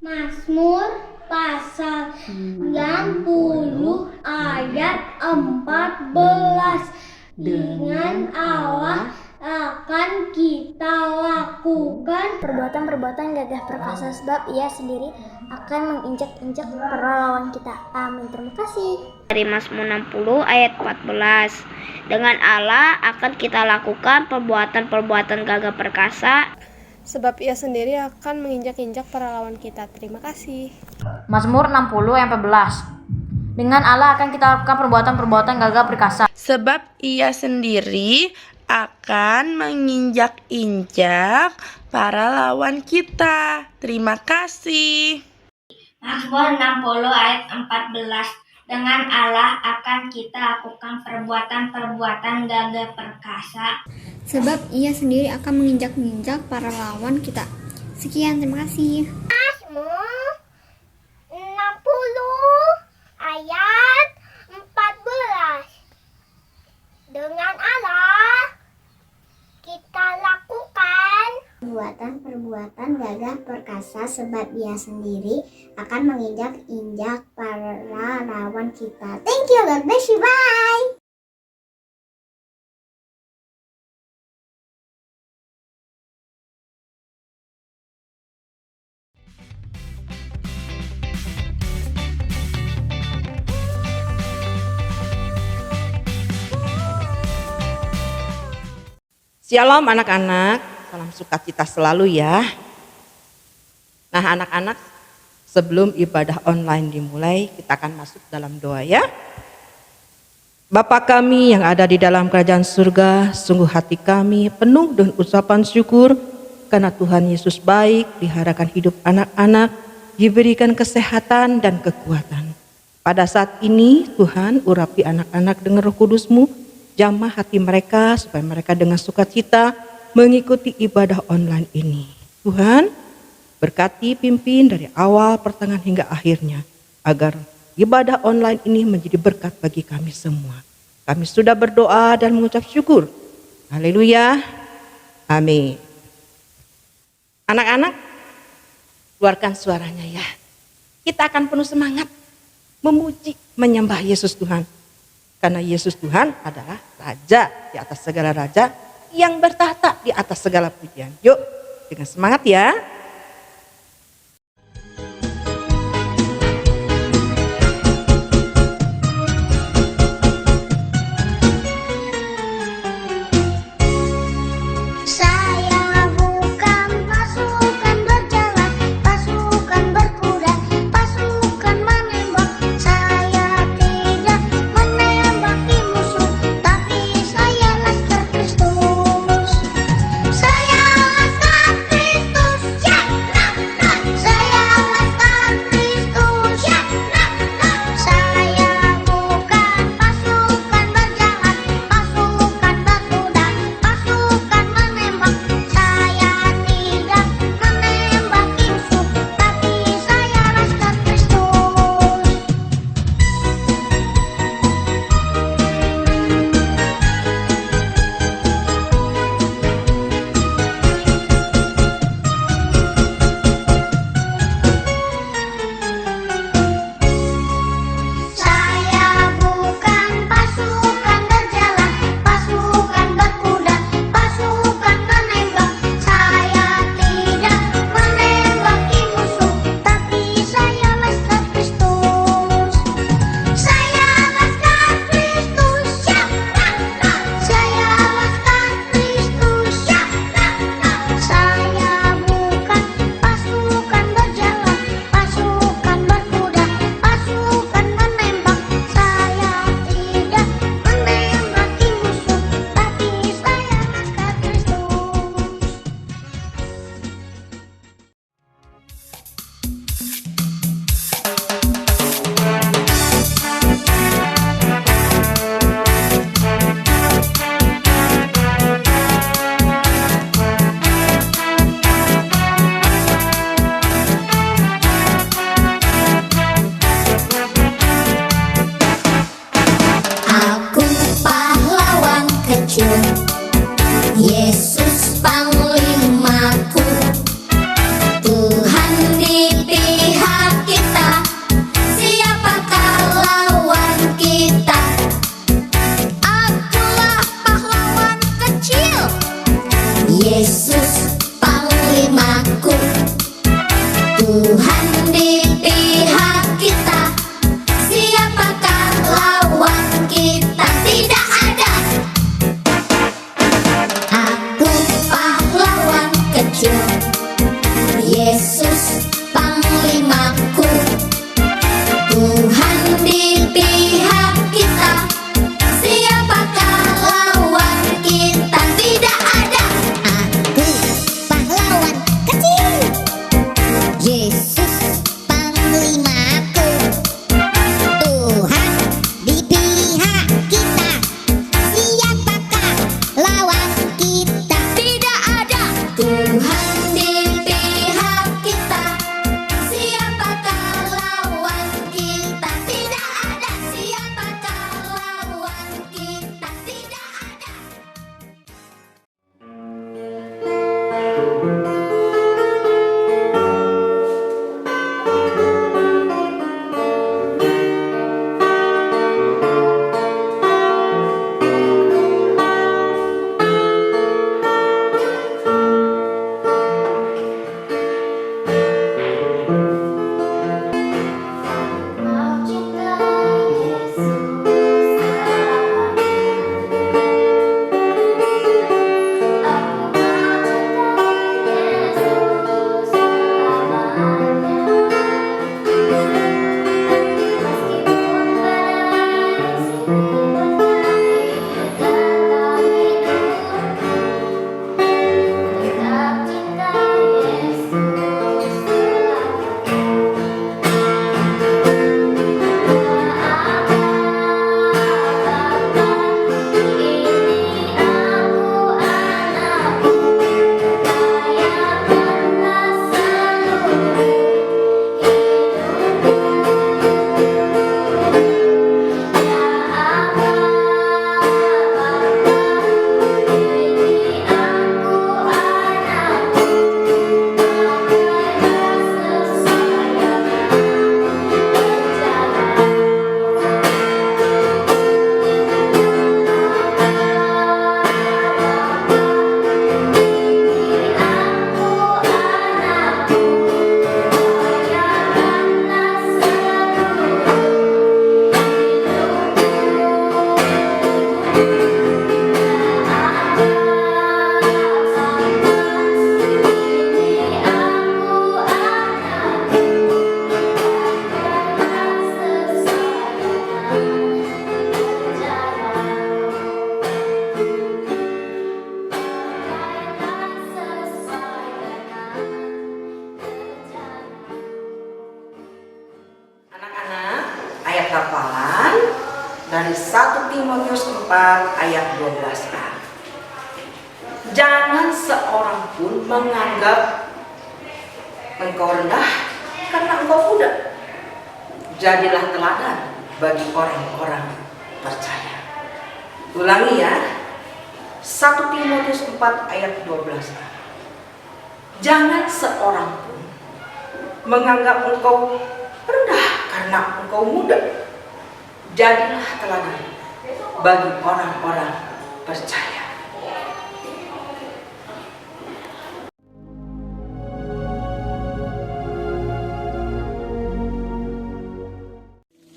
Mazmur pasal 90 ayat 14. Dengan Allah akan kita lakukan perbuatan-perbuatan gagah perkasa, sebab Ia sendiri akan menginjak-injak para lawan kita. Amin. Terima kasih. Dari Mazmur 60 ayat 14. Dengan Allah akan kita lakukan perbuatan-perbuatan gagah perkasa, sebab Ia sendiri akan menginjak-injak para lawan kita. Terima kasih. Mazmur 60 ayat 14. Dengan Allah akan kita lakukan perbuatan-perbuatan gagah perkasa, sebab Ia sendiri akan menginjak-injak para lawan kita. Terima kasih. Mazmur 60 ayat 14. Dengan Allah akan kita lakukan perbuatan-perbuatan gagah perkasa, Sebab Ia sendiri akan menginjak-injak para lawan kita. Sekian, terima kasih. Mazmur 60 ayat 14. Dengan Allah kita lakukan Perbuatan-perbuatan gagah perkasa, sebab Ia sendiri akan menginjak-injak para lawan kita. Thank you, God bless you, bye. Shalom anak-anak, salam sukacita selalu ya. Nah anak-anak, sebelum ibadah online dimulai, kita akan masuk dalam doa ya. Bapa kami yang ada di dalam kerajaan surga, sungguh hati kami penuh dengan ucapan syukur karena Tuhan Yesus baik, diharakan hidup anak-anak, diberikan kesehatan dan kekuatan. Pada saat ini Tuhan urapi anak-anak dengan Roh Kudus-Mu, jamah hati mereka supaya mereka dengan sukacita mengikuti ibadah online ini. Tuhan, berkati pimpin dari awal, pertengahan hingga akhirnya, agar ibadah online ini menjadi berkat bagi kami semua. Kami sudah berdoa dan mengucap syukur. Haleluya. Amin. Anak-anak, keluarkan suaranya ya. Kita akan penuh semangat memuji, menyembah Yesus Tuhan. Karena Yesus Tuhan adalah Raja di atas segala raja, yang bertahta di atas segala pujian. Yuk, dengan semangat ya. Saya bukan pasukan berjalan, pasukan berkuda, pasukan menembak. Saya tidak menembaki musuh, tapi saya laskar Kristus. Saya laskar Kristus, ya, nah, nah. Saya laskar Kristus, ya, nah, nah. Saya bukan pasukan berjalan, pasukan berkuda, pasukan menembak. Saya tidak menembaki musuh, tapi saya laskar Kristus. Saya bukan pasukan berjalan, pasukan berkuda, pasukan menembak. Saya tidak menembaki musuh, tapi saya laskar Kristus. Saya laskar Kristus, ya, nah, nah. Saya laskar Kristus, ya, nah, nah. Saya bukan pasukan berjalan, pasukan berkuda, pasukan menembak. Saya tidak menembaki musuh, tapi saya laskar Kristus. Aku pahlawan kecil, Yesus panglimaku. Tuhan dipilih dari 1 Timotius 4 ayat 12a. Jangan seorang pun menganggap engkau rendah karena engkau muda. Jadilah teladan bagi orang-orang percaya. Ulangi ya. 1 Timotius 4 ayat 12a. Jangan seorang pun menganggap engkau rendah karena engkau muda. Jadilah teladan bagi orang-orang percaya.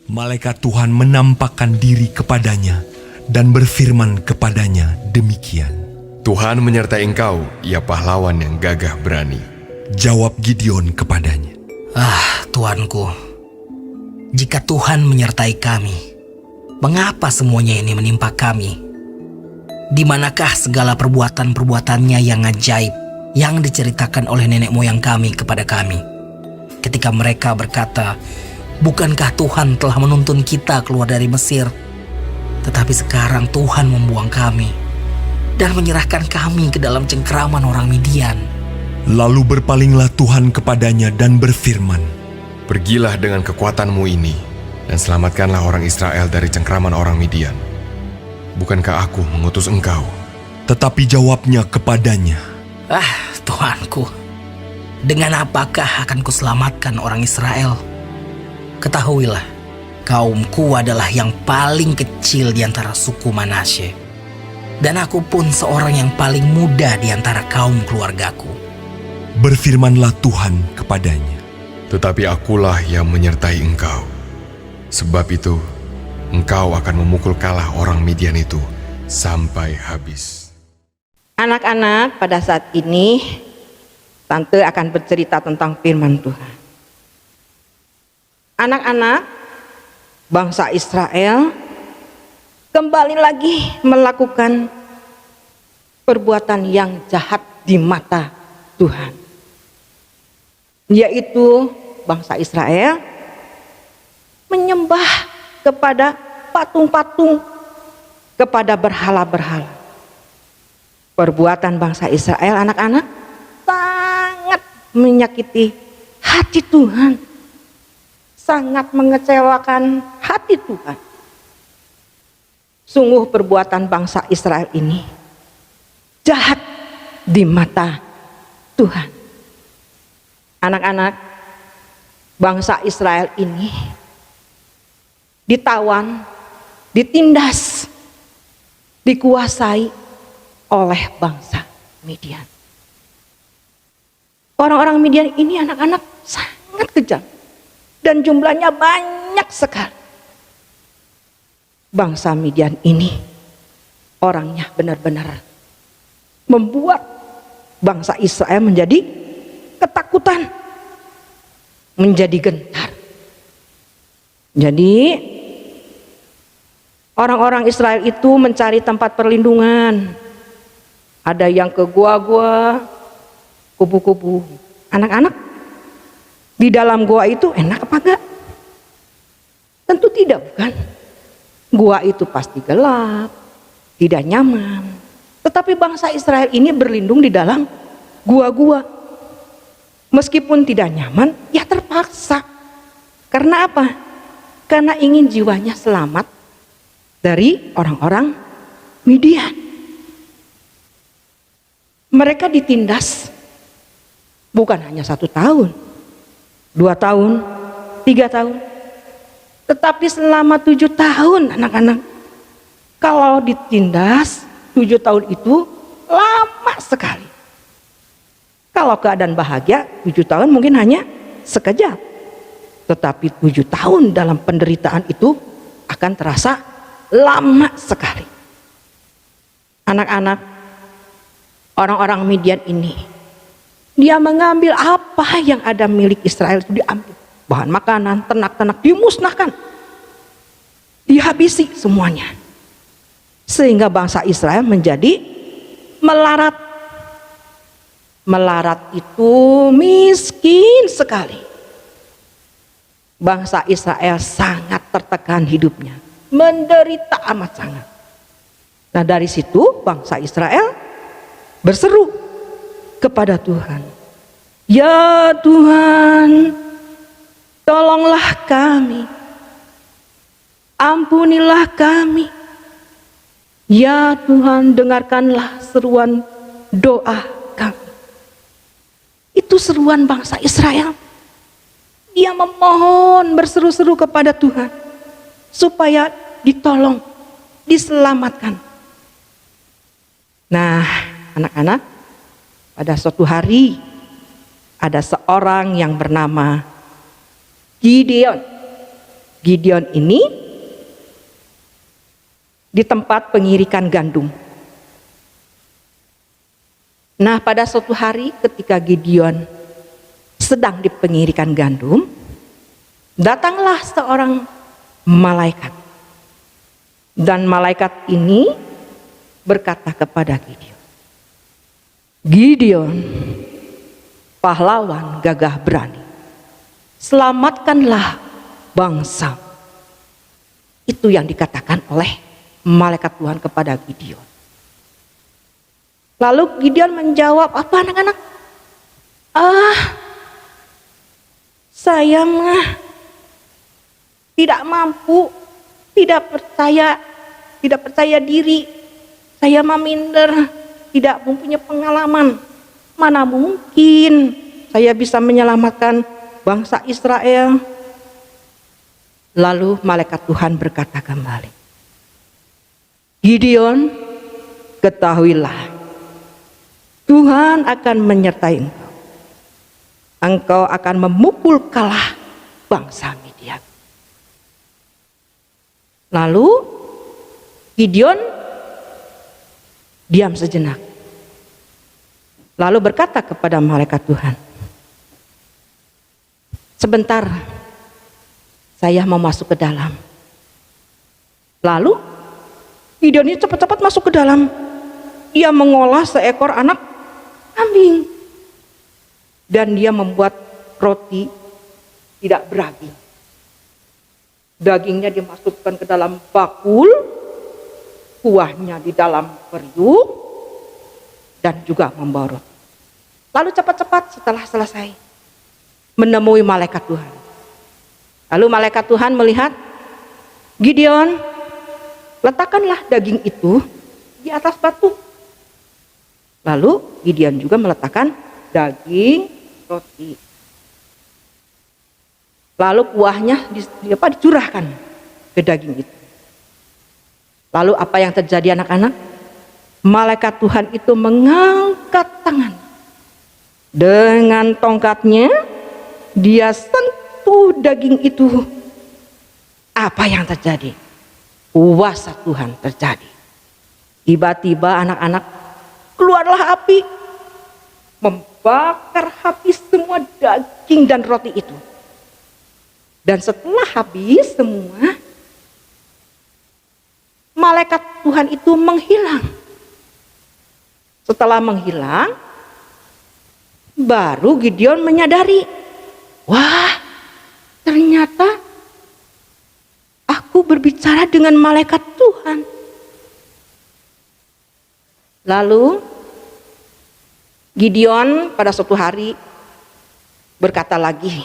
Malaikat Tuhan menampakkan diri kepadanya dan berfirman kepadanya demikian. Tuhan menyertai engkau, ia pahlawan yang gagah berani. Jawab Gideon kepadanya. Tuanku, jika Tuhan menyertai kami, mengapa semuanya ini menimpa kami? Di manakah segala perbuatan-perbuatannya yang ajaib yang diceritakan oleh nenek moyang kami kepada kami? Ketika mereka berkata, bukankah Tuhan telah menuntun kita keluar dari Mesir? Tetapi sekarang Tuhan membuang kami dan menyerahkan kami ke dalam cengkeraman orang Midian. Lalu berpalinglah Tuhan kepadanya dan berfirman, Pergilah dengan kekuatanmu ini, dan selamatkanlah orang Israel dari cengkraman orang Midian. Bukankah aku mengutus engkau? Tetapi jawabnya kepadanya, Tuanku, dengan apakah akan kuselamatkan orang Israel? Ketahuilah, kaumku adalah yang paling kecil di antara suku Manasye, dan aku pun seorang yang paling muda di antara kaum keluargaku. Berfirmanlah Tuhan kepadanya, Tetapi akulah yang menyertai engkau. Sebab itu, engkau akan memukul kalah orang Midian itu sampai habis. Anak-anak, pada saat ini Tante akan bercerita tentang firman Tuhan. Anak-anak, bangsa Israel kembali lagi melakukan perbuatan yang jahat di mata Tuhan. Yaitu bangsa Israel menyembah kepada patung-patung, kepada berhala-berhala. Perbuatan bangsa Israel, anak-anak, sangat menyakiti hati Tuhan, sangat mengecewakan hati Tuhan. Sungguh perbuatan bangsa Israel ini jahat di mata Tuhan. Anak-anak, bangsa Israel ini ditawan, ditindas, dikuasai oleh bangsa Midian. Orang-orang Midian ini, anak-anak, sangat kejam dan jumlahnya banyak sekali. Bangsa Midian ini orangnya benar-benar membuat bangsa Israel menjadi ketakutan, menjadi gentar. Jadi orang-orang Israel itu mencari tempat perlindungan. Ada yang ke gua-gua, kubu-kubu. Anak-anak, di dalam gua itu enak apa enggak? Tentu tidak, bukan? Gua itu pasti gelap, tidak nyaman. Tetapi bangsa Israel ini berlindung di dalam gua-gua. Meskipun tidak nyaman, ya terpaksa. Karena apa? Karena ingin jiwanya selamat dari orang-orang Midian. Mereka ditindas bukan hanya 1 tahun, 2 tahun, 3 tahun, tetapi selama 7 tahun, anak-anak. Kalau ditindas 7 tahun itu lama sekali. Kalau keadaan bahagia 7 tahun mungkin hanya sekejap. Tetapi 7 tahun dalam penderitaan itu akan terasa lama sekali. Anak-anak, orang-orang Midian ini, dia mengambil apa yang ada milik Israel itu diambil. Bahan makanan, ternak-ternak dimusnahkan. Dihabisi semuanya. Sehingga bangsa Israel menjadi melarat. Melarat itu miskin sekali. Bangsa Israel sangat tertekan hidupnya. menderita amat sangat. Nah, dari situ bangsa Israel berseru kepada Tuhan, "Ya Tuhan, tolonglah kami, ampunilah kami. Ya Tuhan, dengarkanlah seruan doa kami." Itu seruan bangsa Israel. Dia memohon, berseru-seru kepada Tuhan supaya ditolong, diselamatkan. Nah, anak-anak, pada suatu hari ada seorang yang bernama Gideon. Gideon ini di tempat pengirikan gandum. Nah, pada suatu hari ketika Gideon sedang di pengirikan gandum, datanglah seorang malaikat. Dan malaikat ini berkata kepada Gideon, "Gideon, pahlawan gagah berani, selamatkanlah bangsa." Itu yang dikatakan oleh malaikat Tuhan kepada Gideon. Lalu Gideon menjawab, "Apa anak-anak? Saya mah tidak mampu, tidak percaya diri. Saya mah minder, tidak mempunyai pengalaman. Mana mungkin saya bisa menyelamatkan bangsa Israel?" Lalu malaikat Tuhan berkata kembali, "Gideon, ketahuilah, Tuhan akan menyertai engkau. Engkau akan memukul kalah bangsa Midian." Lalu Gideon diam sejenak. Lalu berkata kepada malaikat Tuhan, "Sebentar, saya mau masuk ke dalam." Lalu Gideon ini cepat-cepat masuk ke dalam. Dia mengolah seekor anak kambing. Dan dia membuat roti tidak beraging. Dagingnya dimasukkan ke dalam bakul, kuahnya di dalam periuk, dan juga membawa roti. Lalu cepat-cepat setelah selesai menemui malaikat Tuhan. Lalu malaikat Tuhan melihat, "Gideon, letakkanlah daging itu di atas batu." Lalu Gideon juga meletakkan daging, roti. Lalu kuahnya dicurahkan ke daging itu. Lalu apa yang terjadi anak-anak? Malaikat Tuhan itu mengangkat tangan. Dengan tongkatnya dia sentuh daging itu. Apa yang terjadi? Kuasa Tuhan terjadi. Tiba-tiba anak-anak, keluarlah api, membakar habis semua daging dan roti itu. Dan setelah habis semua, malaikat Tuhan itu menghilang. Setelah menghilang, baru Gideon menyadari, wah, ternyata aku berbicara dengan malaikat Tuhan. Lalu Gideon pada suatu hari berkata lagi,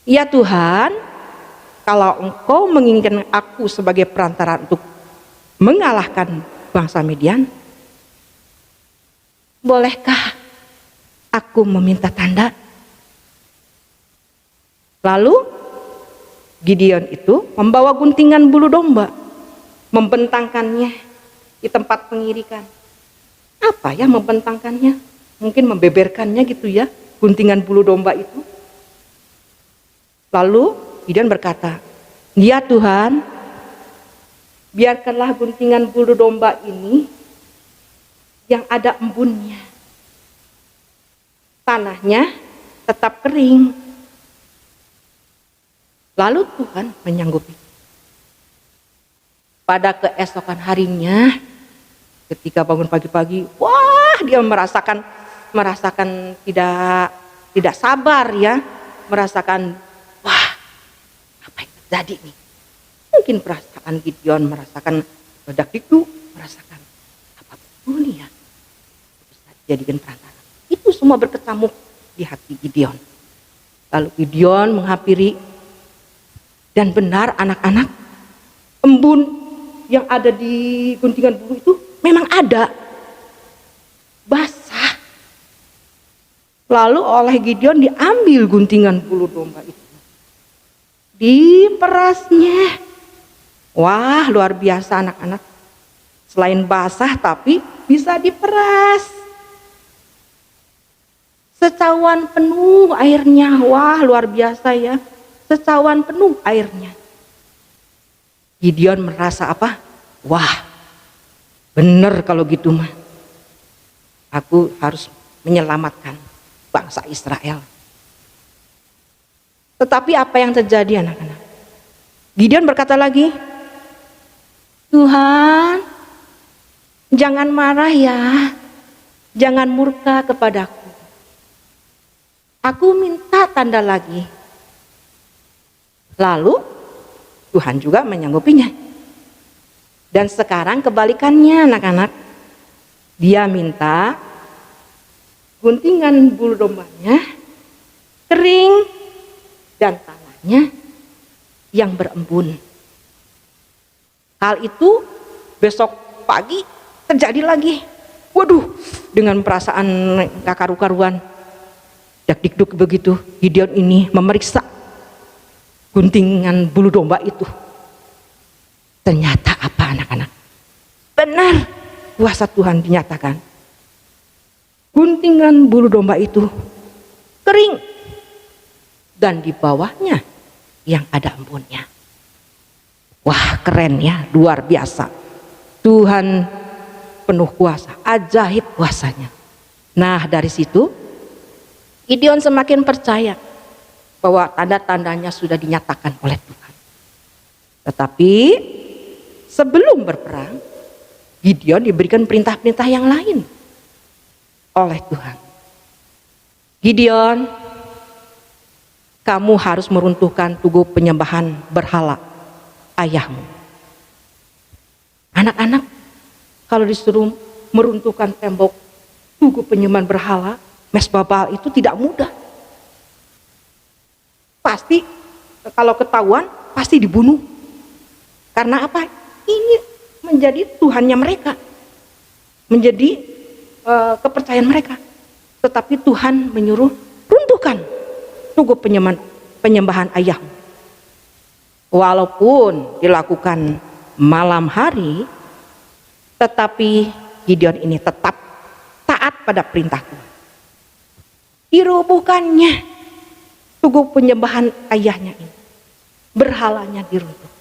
"Ya Tuhan, kalau Engkau menginginkan aku sebagai perantara untuk mengalahkan bangsa Midian, bolehkah aku meminta tanda?" Lalu Gideon itu membawa guntingan bulu domba, membentangkannya di tempat pengirikan. Apa ya membentangkannya? Mungkin membeberkannya gitu ya, guntingan bulu domba itu. Lalu Gideon berkata, "Ya Tuhan, biarkanlah guntingan bulu domba ini yang ada embunnya. Tanahnya tetap kering." Lalu Tuhan menyanggupi. Pada keesokan harinya, ketika bangun pagi-pagi, wah, dia merasakan tidak sabar ya, merasakan, wah, apa yang terjadi nih? Mungkin perasaan Gideon merasakan dak-dikduk, merasakan apa betul nih ya? Bisa dijadikan perantara. Itu semua berkecamuk di hati Gideon. Lalu Gideon menghampiri, dan benar anak-anak, embun yang ada di guntingan bulu itu memang ada, basah. Lalu oleh Gideon diambil guntingan bulu domba itu, diperasnya. Wah, luar biasa anak-anak. Selain basah tapi bisa diperas. Secawan penuh airnya. Wah, luar biasa ya. Secawan penuh airnya. Gideon merasa apa? Wah, bener kalau gitu mah. Aku harus menyelamatkan bangsa Israel. Tetapi apa yang terjadi anak-anak? Gideon berkata lagi, Tuhan, jangan marah ya. Jangan murka kepadaku. Aku minta tanda lagi. Lalu Tuhan juga menyanggupinya. Dan sekarang kebalikannya anak-anak. Dia minta guntingan bulu dombanya kering dan tanahnya yang berembun. Hal itu besok pagi terjadi lagi. Waduh, dengan perasaan gak karu-karuan, dak-dikduk begitu, Gideon ini memeriksa guntingan bulu domba itu. Ternyata apa anak-anak? Benar, kuasa Tuhan dinyatakan. Guntingan bulu domba itu kering dan di bawahnya yang ada embunnya. Wah, keren ya, luar biasa. Tuhan penuh kuasa, ajaib kuasanya. Nah, dari situ Gideon semakin percaya bahwa tanda-tandanya sudah dinyatakan oleh Tuhan. Tetapi sebelum berperang, Gideon diberikan perintah-perintah yang lain oleh Tuhan. Gideon, kamu harus meruntuhkan tugu penyembahan berhala ayahmu. Anak-anak, kalau disuruh meruntuhkan tembok tugu penyembahan berhala Mesbah Baal itu tidak mudah. Pasti kalau ketahuan pasti dibunuh. Karena apa? Ini menjadi Tuhannya mereka. Menjadi kepercayaan mereka. Tetapi Tuhan menyuruh runtuhkan tugu penyembahan ayahmu. Walaupun dilakukan malam hari, tetapi Gideon ini tetap taat pada perintah Tuhan. Dirubuhkannya tugu penyembahan ayahnya ini, berhalanya diruntuh.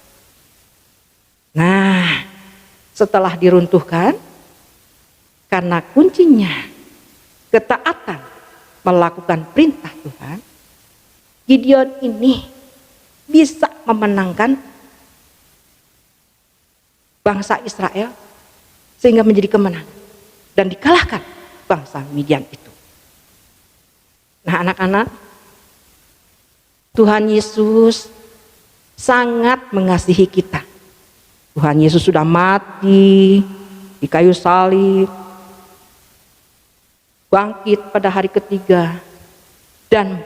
Nah, setelah diruntuhkan, karena kuncinya ketaatan melakukan perintah Tuhan, Gideon ini bisa memenangkan bangsa Israel sehingga menjadi kemenangan dan dikalahkan bangsa Midian itu. Nah, anak-anak, Tuhan Yesus sangat mengasihi kita. Tuhan Yesus sudah mati di kayu salib, bangkit pada hari ketiga, dan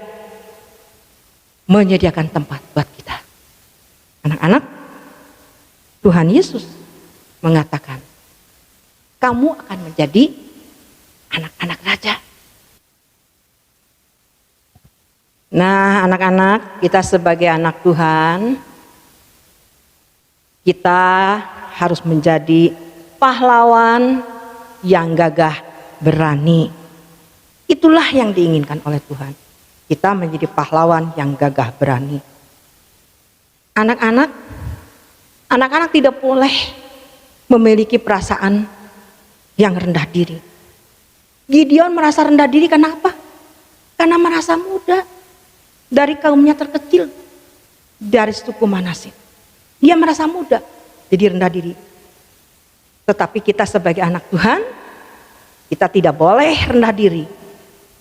menyediakan tempat buat kita. Anak-anak, Tuhan Yesus mengatakan, kamu akan menjadi anak-anak raja. Nah, anak-anak, kita sebagai anak Tuhan, kita harus menjadi pahlawan yang gagah berani. Itulah yang diinginkan oleh Tuhan. Kita menjadi pahlawan yang gagah berani. Anak-anak tidak boleh memiliki perasaan yang rendah diri. Gideon merasa rendah diri karena apa? Karena merasa muda. Dari kaumnya terkecil, dari suku Manasye. Dia merasa muda, jadi rendah diri. Tetapi kita sebagai anak Tuhan, kita tidak boleh rendah diri.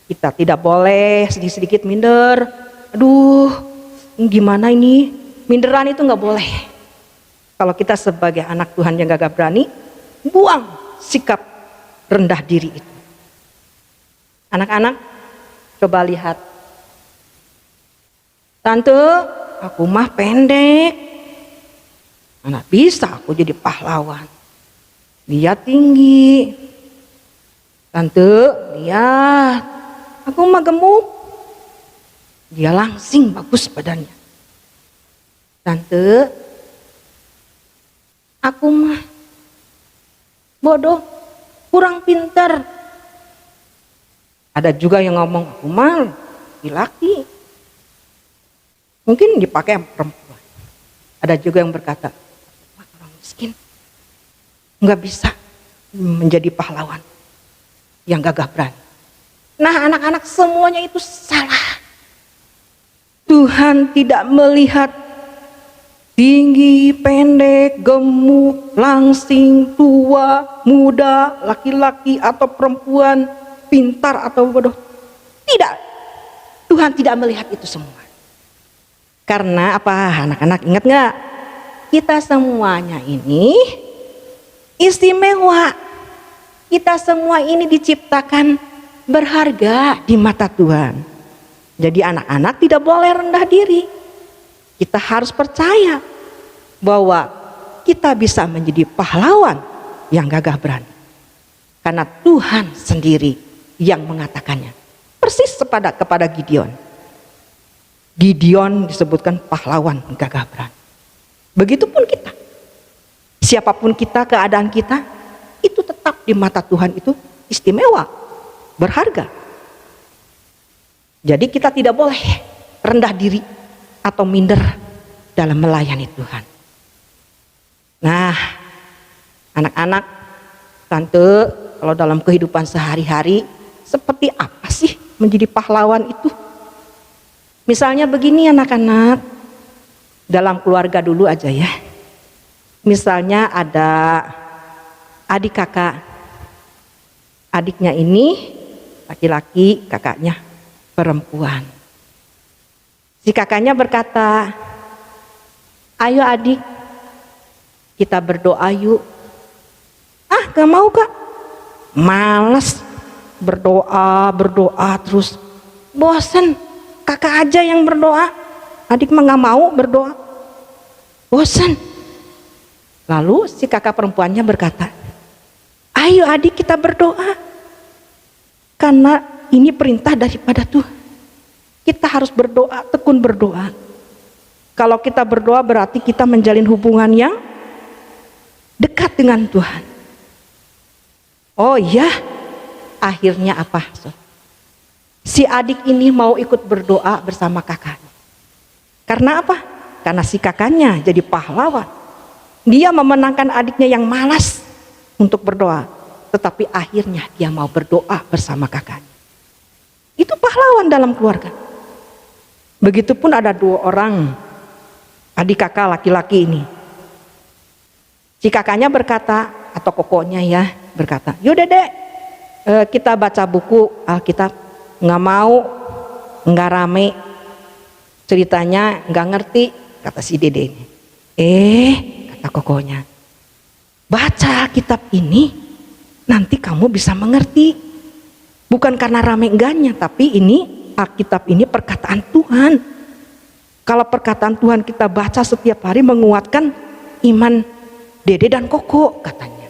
Kita tidak boleh sedikit-sedikit minder. Aduh, gimana ini? Minderan itu nggak boleh. Kalau kita sebagai anak Tuhan yang gagah berani, buang sikap rendah diri itu. Anak-anak, coba lihat. Tante, aku mah pendek. Anak bisa aku jadi pahlawan. Dia tinggi. Tante, lihat. Aku mah gemuk. Dia langsing, bagus badannya. Tante, aku mah bodoh, kurang pintar. Ada juga yang ngomong, aku mah laki-laki. Mungkin dipakai sama perempuan. Ada juga yang berkata, wah, orang miskin nggak bisa menjadi pahlawan yang gagah berani. Nah, anak-anak, semuanya itu salah. Tuhan tidak melihat tinggi, pendek, gemuk, langsing, tua, muda, laki-laki atau perempuan, pintar atau bodoh. Tidak. Tuhan tidak melihat itu semua. Karena apa, anak-anak, ingat nggak? Kita semuanya ini istimewa. Kita semua ini diciptakan berharga di mata Tuhan. Jadi anak-anak tidak boleh rendah diri. Kita harus percaya bahwa kita bisa menjadi pahlawan yang gagah berani. Karena Tuhan sendiri yang mengatakannya. Persis kepada Gideon. Gideon disebutkan pahlawan gagah berani. Begitupun kita. Siapapun kita, keadaan kita, itu tetap di mata Tuhan itu istimewa, berharga. Jadi kita tidak boleh rendah diri atau minder dalam melayani Tuhan. Nah, anak-anak, tante, kalau dalam kehidupan sehari-hari seperti apa sih menjadi pahlawan itu? Misalnya begini anak-anak, dalam keluarga dulu aja ya. Misalnya ada adik kakak, adiknya ini laki-laki, kakaknya perempuan. Si kakaknya berkata, ayo adik, kita berdoa yuk. Ah, gak mau kak, males berdoa terus, bosen. Kakak aja yang berdoa, adik mah gak mau berdoa, bosen. Lalu si kakak perempuannya berkata, ayo adik kita berdoa, karena ini perintah daripada Tuhan. Kita harus berdoa, tekun berdoa. Kalau kita berdoa berarti kita menjalin hubungan yang dekat dengan Tuhan. Oh iya, akhirnya apa? Si adik ini mau ikut berdoa bersama kakaknya. Karena apa? Karena si kakaknya jadi pahlawan. Dia memenangkan adiknya yang malas untuk berdoa. Tetapi akhirnya dia mau berdoa bersama kakaknya. Itu pahlawan dalam keluarga. Begitupun ada 2 orang adik kakak laki-laki ini. Si kakaknya berkata, atau kokonya ya, berkata, yaudah dek, kita baca buku Alkitab. Nggak mau, nggak rame, ceritanya nggak ngerti, kata si dede ini. Kata kokonya, baca Alkitab ini nanti kamu bisa mengerti. Bukan karena rame enggaknya, tapi ini Alkitab ini perkataan Tuhan. Kalau perkataan Tuhan kita baca setiap hari menguatkan iman dede dan koko, katanya.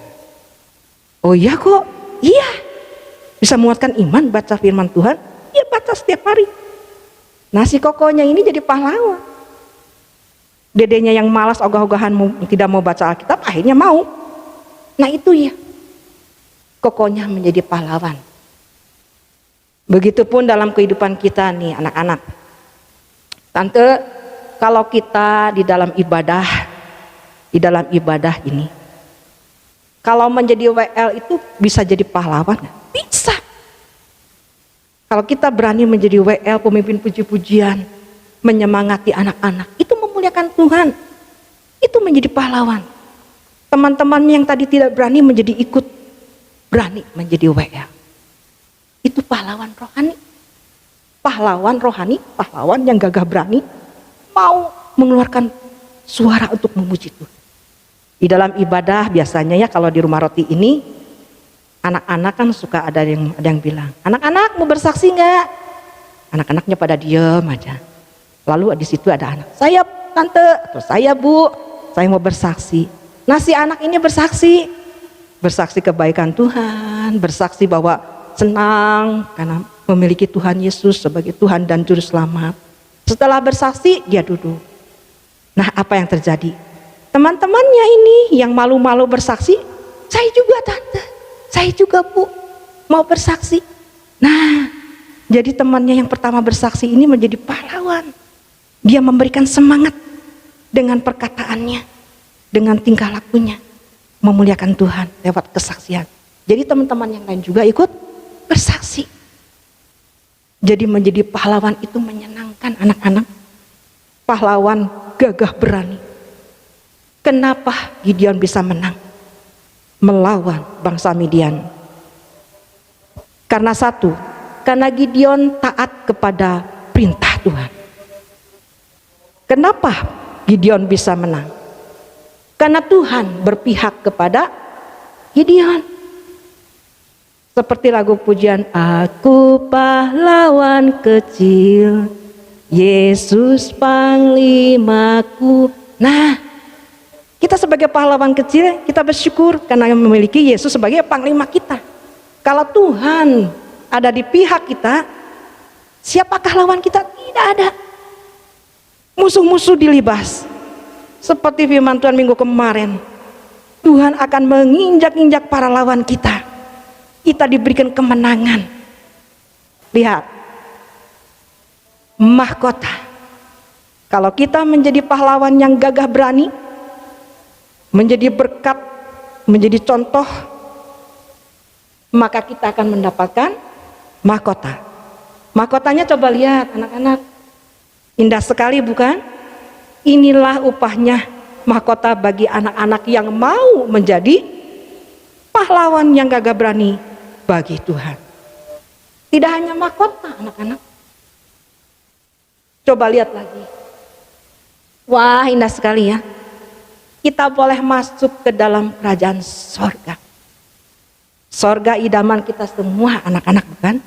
Oh iya kok, iya. Bisa menguatkan iman baca firman Tuhan, ya baca setiap hari. Nah si kokonya ini jadi pahlawan. Dedenya yang malas ogah-ogahan tidak mau baca Alkitab akhirnya mau. Nah itu ya, kokonya menjadi pahlawan. Begitupun dalam kehidupan kita nih anak-anak. Tante, kalau kita di dalam ibadah ini, kalau menjadi WL itu bisa jadi pahlawan gak? Bisa. Kalau kita berani menjadi WL, pemimpin puji-pujian, menyemangati anak-anak, itu memuliakan Tuhan. Itu menjadi pahlawan. Teman-teman yang tadi tidak berani menjadi ikut, berani menjadi WL. Itu pahlawan rohani. Pahlawan rohani, pahlawan yang gagah berani, mau mengeluarkan suara untuk memuji Tuhan. Di dalam ibadah biasanya ya kalau di rumah roti ini, anak-anak kan suka ada yang bilang, anak-anak mau bersaksi nggak? Anak-anaknya pada diem aja. Lalu di situ ada anak, saya tante, atau saya bu, saya mau bersaksi. Nah si anak ini bersaksi kebaikan Tuhan, bersaksi bahwa senang karena memiliki Tuhan Yesus sebagai Tuhan dan Juru Selamat. Setelah bersaksi dia duduk. Nah apa yang terjadi? Teman-temannya ini yang malu-malu bersaksi, saya juga tante, saya juga bu, mau bersaksi. Nah, jadi temannya yang pertama bersaksi ini menjadi pahlawan. Dia memberikan semangat dengan perkataannya, dengan tingkah lakunya, memuliakan Tuhan lewat kesaksian. Jadi teman-teman yang lain juga ikut bersaksi. Jadi menjadi pahlawan itu menyenangkan anak-anak. Pahlawan gagah berani. Kenapa Gideon bisa menang melawan bangsa Midian? Karena satu, karena Gideon taat kepada perintah Tuhan. Kenapa Gideon bisa menang? Karena Tuhan berpihak kepada Gideon. Seperti lagu pujian, aku pahlawan kecil, Yesus panglimaku. Nah, kita sebagai pahlawan kecil, kita bersyukur karena memiliki Yesus sebagai panglima kita. Kalau Tuhan ada di pihak kita, siapakah lawan kita? Tidak ada. Musuh-musuh dilibas. Seperti firman Tuhan minggu kemarin, Tuhan akan menginjak-injak para lawan kita. Kita diberikan kemenangan. Lihat, mahkota. Kalau kita menjadi pahlawan yang gagah berani, menjadi berkat, menjadi contoh, maka kita akan mendapatkan mahkota. Mahkotanya coba lihat anak-anak, indah sekali bukan? Inilah upahnya mahkota bagi anak-anak yang mau menjadi pahlawan yang gagah berani bagi Tuhan. Tidak hanya mahkota anak-anak, coba lihat lagi. Wah indah sekali ya. Kita boleh masuk ke dalam kerajaan sorga. Sorga idaman kita semua anak-anak bukan?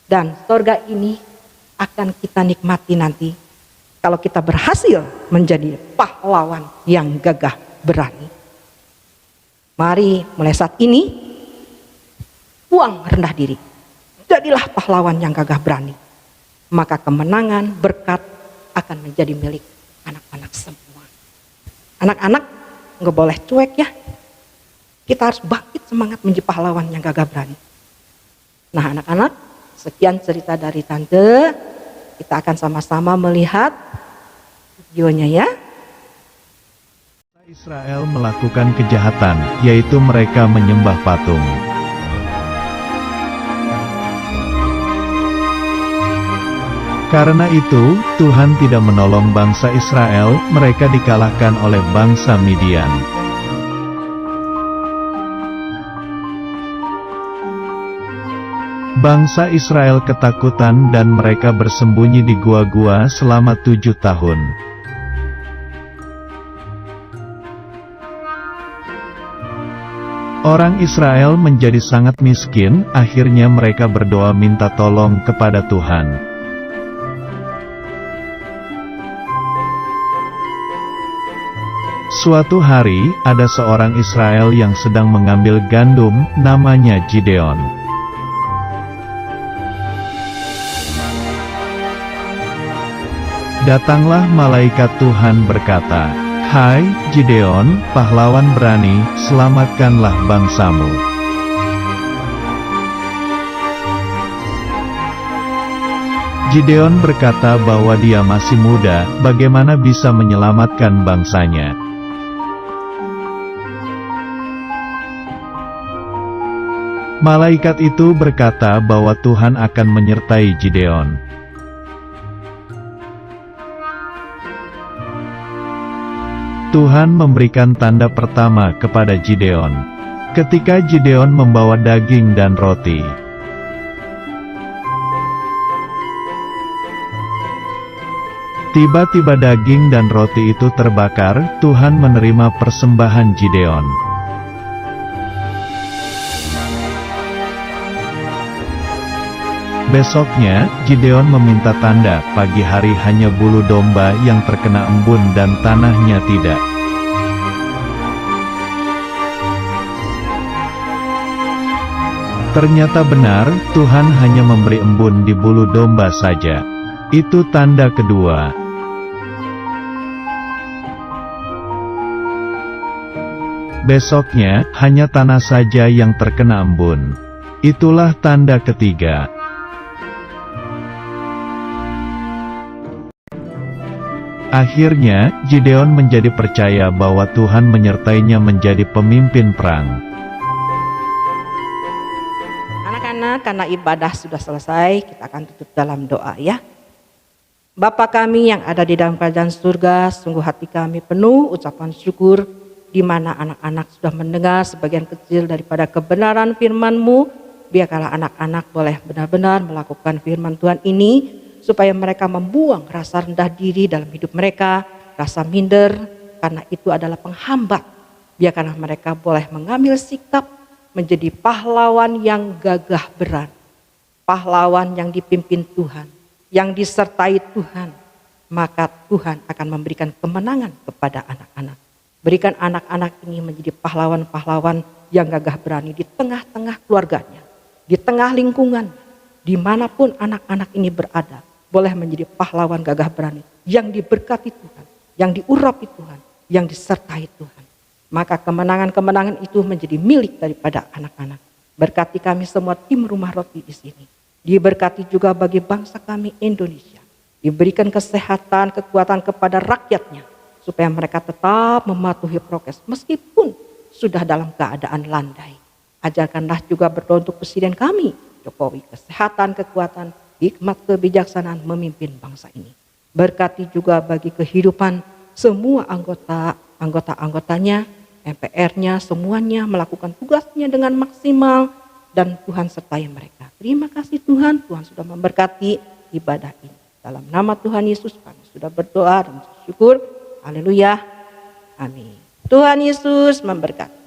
Dan sorga ini akan kita nikmati nanti kalau kita berhasil menjadi pahlawan yang gagah berani. Mari mulai saat ini buang rendah diri. Jadilah pahlawan yang gagah berani. Maka kemenangan, berkat akan menjadi milik anak-anak semua. Anak-anak nggak boleh cuek ya. Kita harus bangkit semangat menjadi pahlawan yang gagah berani. Nah anak-anak, sekian cerita dari Tante. Kita akan sama-sama melihat videonya ya. Israel melakukan kejahatan, yaitu mereka menyembah patung. Karena itu, Tuhan tidak menolong bangsa Israel, mereka dikalahkan oleh bangsa Midian. Bangsa Israel ketakutan dan mereka bersembunyi di gua-gua selama 7 tahun. Orang Israel menjadi sangat miskin, akhirnya mereka berdoa minta tolong kepada Tuhan. Suatu hari, ada seorang Israel yang sedang mengambil gandum, namanya Gideon. Datanglah malaikat Tuhan berkata, "Hai, Gideon, pahlawan berani, selamatkanlah bangsamu." Gideon berkata bahwa dia masih muda, bagaimana bisa menyelamatkan bangsanya. Malaikat itu berkata bahwa Tuhan akan menyertai Gideon. Tuhan memberikan tanda pertama kepada Gideon. Ketika Gideon membawa daging dan roti. Tiba-tiba daging dan roti itu terbakar. Tuhan menerima persembahan Gideon. Besoknya, Gideon meminta tanda. Pagi hari hanya bulu domba yang terkena embun dan tanahnya tidak. Ternyata benar, Tuhan hanya memberi embun di bulu domba saja. Itu tanda kedua. Besoknya, hanya tanah saja yang terkena embun. Itulah tanda ketiga. Akhirnya, Gideon menjadi percaya bahwa Tuhan menyertainya menjadi pemimpin perang. Anak-anak, karena ibadah sudah selesai, kita akan tutup dalam doa ya. Bapa kami yang ada di dalam kerajaan surga, sungguh hati kami penuh ucapan syukur, di mana anak-anak sudah mendengar sebagian kecil daripada kebenaran firman-Mu. Biarlah anak-anak boleh benar-benar melakukan firman Tuhan ini, supaya mereka membuang rasa rendah diri dalam hidup mereka, rasa minder, karena itu adalah penghambat. Biarkanlah mereka boleh mengambil sikap menjadi pahlawan yang gagah berani, pahlawan yang dipimpin Tuhan, yang disertai Tuhan. Maka Tuhan akan memberikan kemenangan kepada anak-anak. Berikan anak-anak ini menjadi pahlawan-pahlawan yang gagah berani di tengah-tengah keluarganya, di tengah lingkungan, dimanapun anak-anak ini berada, boleh menjadi pahlawan gagah berani yang diberkati Tuhan, yang diurapi Tuhan, yang disertai Tuhan. Maka kemenangan-kemenangan itu menjadi milik daripada anak-anak. Berkati kami semua tim Rumah Roti di sini. Diberkati juga bagi bangsa kami Indonesia. Diberikan kesehatan, kekuatan kepada rakyatnya, supaya mereka tetap mematuhi prokes meskipun sudah dalam keadaan landai. Ajarkanlah juga berdoa untuk Presiden kami, Jokowi, kesehatan, kekuatan, hikmat, kebijaksanaan memimpin bangsa ini. Berkati juga bagi kehidupan semua anggotanya, MPR-nya, semuanya melakukan tugasnya dengan maksimal, dan Tuhan sertai mereka. Terima kasih Tuhan, Tuhan sudah memberkati ibadah ini. Dalam nama Tuhan Yesus kami sudah berdoa dan bersyukur. Haleluya. Amin. Tuhan Yesus memberkati.